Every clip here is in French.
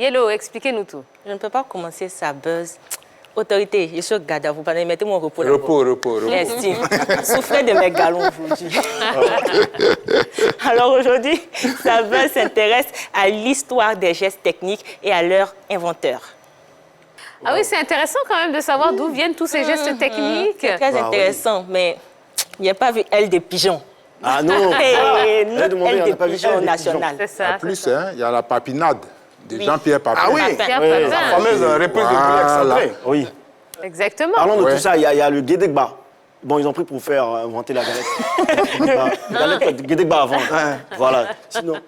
Yellow, expliquez-nous tout. Je ne peux pas commencer, ça buzz. Autorité, je suis au garde à vous, mettez-moi au repos. Repos. Estime. Souffrez de mes galons aujourd'hui. Alors aujourd'hui, ça s'intéresse à l'histoire des gestes techniques et à leur inventeur. Ah oui, c'est intéressant quand même de savoir d'où viennent tous ces gestes techniques. C'est très intéressant, mais il n'y a pas vu Elle des pigeons. Ah non. Elle des pigeons nationale. C'est ça. En plus, il y a la papinade de Jean-Pierre Papin. Ah oui, Pierre Oui, Papin. la fameuse reprise de Blake Oui. Exactement. Parlons de tout ça, il y a le Guédegba. Bon, ils ont pris pour faire inventer la galette. La galette Guédegba avant. Voilà. Sinon,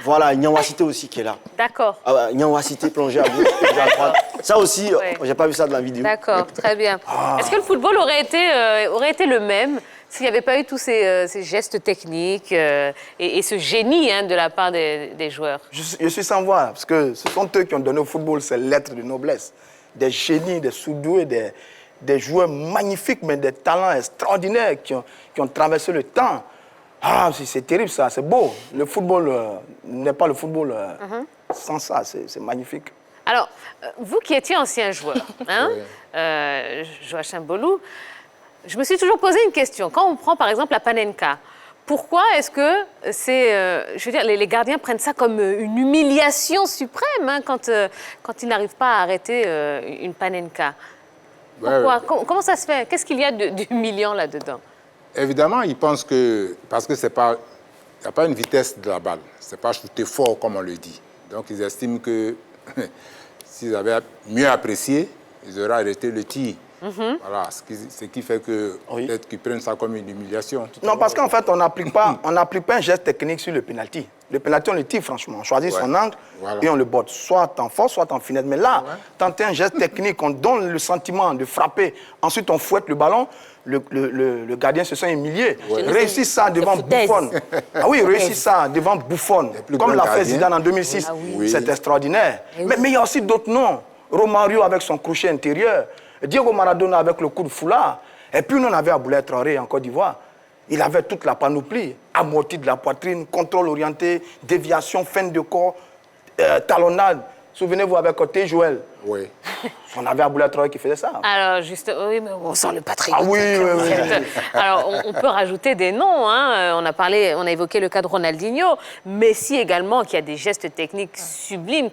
voilà, Nyanwacité aussi qui est là. D'accord. Nyanwacité plongée à gauche, plongée à droite. Ça aussi, Ouais. j'ai pas vu ça de la vidéo. D'accord, très bien. Est-ce que le football aurait été le même s'il n'y avait pas eu tous ces gestes techniques et ce génie de la part des joueurs? Je suis sans voix, parce que ce sont eux qui ont donné au football ces lettres de noblesse. Des génies, des sous-doués, des joueurs magnifiques, mais des talents extraordinaires qui ont traversé le temps. Ah, c'est terrible ça, c'est beau. Le football n'est pas le football sans ça, c'est magnifique. Alors, vous qui étiez ancien joueur, Joachim Bolou, je me suis toujours posé une question. Quand on prend par exemple la Panenka, pourquoi est-ce que je veux dire, les gardiens prennent ça comme une humiliation suprême quand ils n'arrivent pas à arrêter une Panenka? Pourquoi? Comment ça se fait? Qu'est-ce qu'il y a d'humiliant là-dedans? Évidemment, ils pensent que, parce que il n'y a pas une vitesse de la balle, c'est pas shooter fort comme on le dit. Donc ils estiment que s'ils avaient mieux apprécié, ils auraient arrêté le tir. Voilà, ce qui fait que peut-être qu'ils prennent ça comme une humiliation. Non, parce qu'en fait, on n'applique pas un geste technique sur le penalty. Le penalty, on le tire franchement. On choisit son angle et on le botte, soit en force, soit en finesse. Mais là, tenter un geste technique, on donne le sentiment de frapper. Ensuite, on fouette le ballon. Le gardien se sent humilié. Réussit ça devant Buffon. Ah oui, réussit ça devant Buffon. Comme l'a fait Zidane en 2006. C'est extraordinaire. Mais il y a aussi d'autres noms. Romario avec son crochet intérieur. Diego Maradona avec le coup de foulard. Et puis nous, on avait Aboulaye Traoré en Côte d'Ivoire. Il avait toute la panoplie. Amorti de la poitrine, contrôle orienté, déviation, fin de corps, talonnade. Souvenez-vous avec côté Joël. Oui. On avait Aboulaye Traoré qui faisait ça. Alors, juste, oui, mais on sent le patriote. Ah oui. Alors, on peut rajouter des noms. On a évoqué le cas de Ronaldinho. Messi également, qui a des gestes techniques sublimes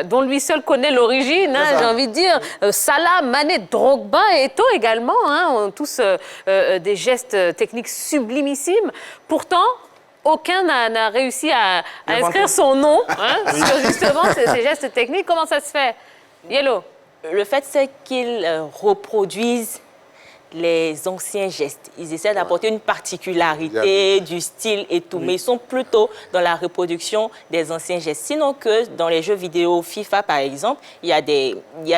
dont lui seul connaît l'origine, j'ai envie de dire. Salah, Mané, Drogba et Eto'o également ont tous des gestes techniques sublimissimes. Pourtant, aucun n'a réussi à inscrire son nom sur justement ces gestes techniques. Comment ça se fait? Yellow. Le fait, c'est qu'ils reproduisent les anciens gestes. Ils essaient d'apporter une particularité du style et tout, mais ils sont plutôt dans la reproduction des anciens gestes. Sinon que dans les jeux vidéo FIFA, par exemple, il y a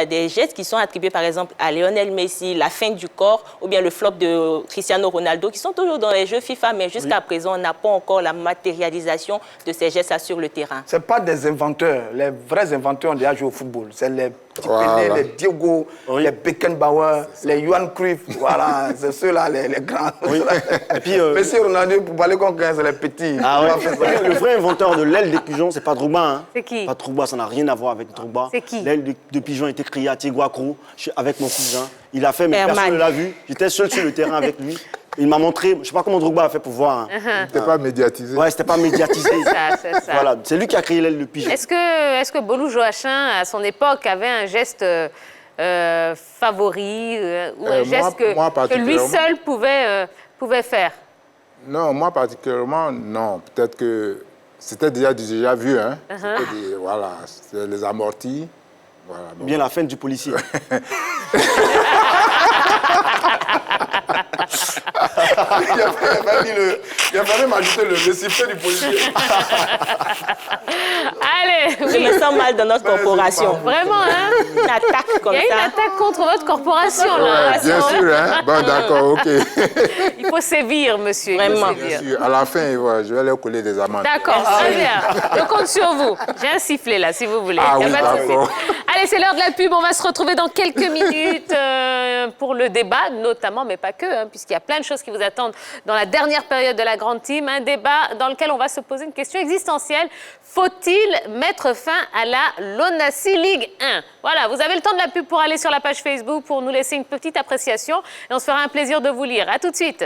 des gestes qui sont attribués, par exemple, à Lionel Messi, la feinte du corps, ou bien le flop de Cristiano Ronaldo, qui sont toujours dans les jeux FIFA, mais jusqu'à présent, on n'a pas encore la matérialisation de ces gestes sur le terrain. Ce n'est pas des inventeurs. Les vrais inventeurs ont déjà joué au football. C'est les petits Pelé, les Diogo, les Beckenbauer, les Johan Cruyff. Voilà, c'est ceux-là, les grands. Et puis, Messi, Ronaldo, pour parler comme c'est les petits. Ah ouais. Le vrai inventeur de l'aile des pigeons, c'est pas Drogba. C'est qui? Pas Drogba, ça n'a rien à voir avec Drogba. C'est qui? L'aile de pigeon a été créée à Tiguacro avec mon cousin. Il a fait, mais personne ne l'a vu. J'étais seul sur le terrain avec lui. Il m'a montré, je ne sais pas comment Drogba a fait pour voir. C'était pas médiatisé. Ouais, c'était pas médiatisé. C'est ça. Voilà, c'est lui qui a créé l'aile de pigeon. Est-ce que Bolou Joachim, à son époque, avait un geste favori ou un geste que lui seul pouvait faire? Non, moi particulièrement, non. Peut-être que c'était déjà vu, hein. Voilà, c'était les amortis. Voilà, donc. Bien la fin du policier. Il a fallu m'ajouter le sifflet du policier. Allez, Je me sens mal dans notre corporation. Vraiment, hein? Une attaque comme Il y a une attaque contre votre corporation, là. Ouais, bien sûr, hein. Bon, d'accord, ok. Il faut sévir, monsieur. Vraiment. Bien sûr. À la fin, je vais leur coller des amendes. D'accord, très bien. Je compte sur vous. J'ai un sifflet, là, si vous voulez. Ah Y a oui, pas de souci. d'accord. Allez, c'est l'heure de la pub. On va se retrouver dans quelques minutes pour le débat, notamment, mais pas que, puisqu'il y a plein de choses qui vous attendent dans la dernière période de la la grande team, un débat dans lequel on va se poser une question existentielle. Faut-il mettre fin à la LONASY Ligue 1? Voilà, vous avez le temps de la pub pour aller sur la page Facebook pour nous laisser une petite appréciation et on se fera un plaisir de vous lire. À tout de suite.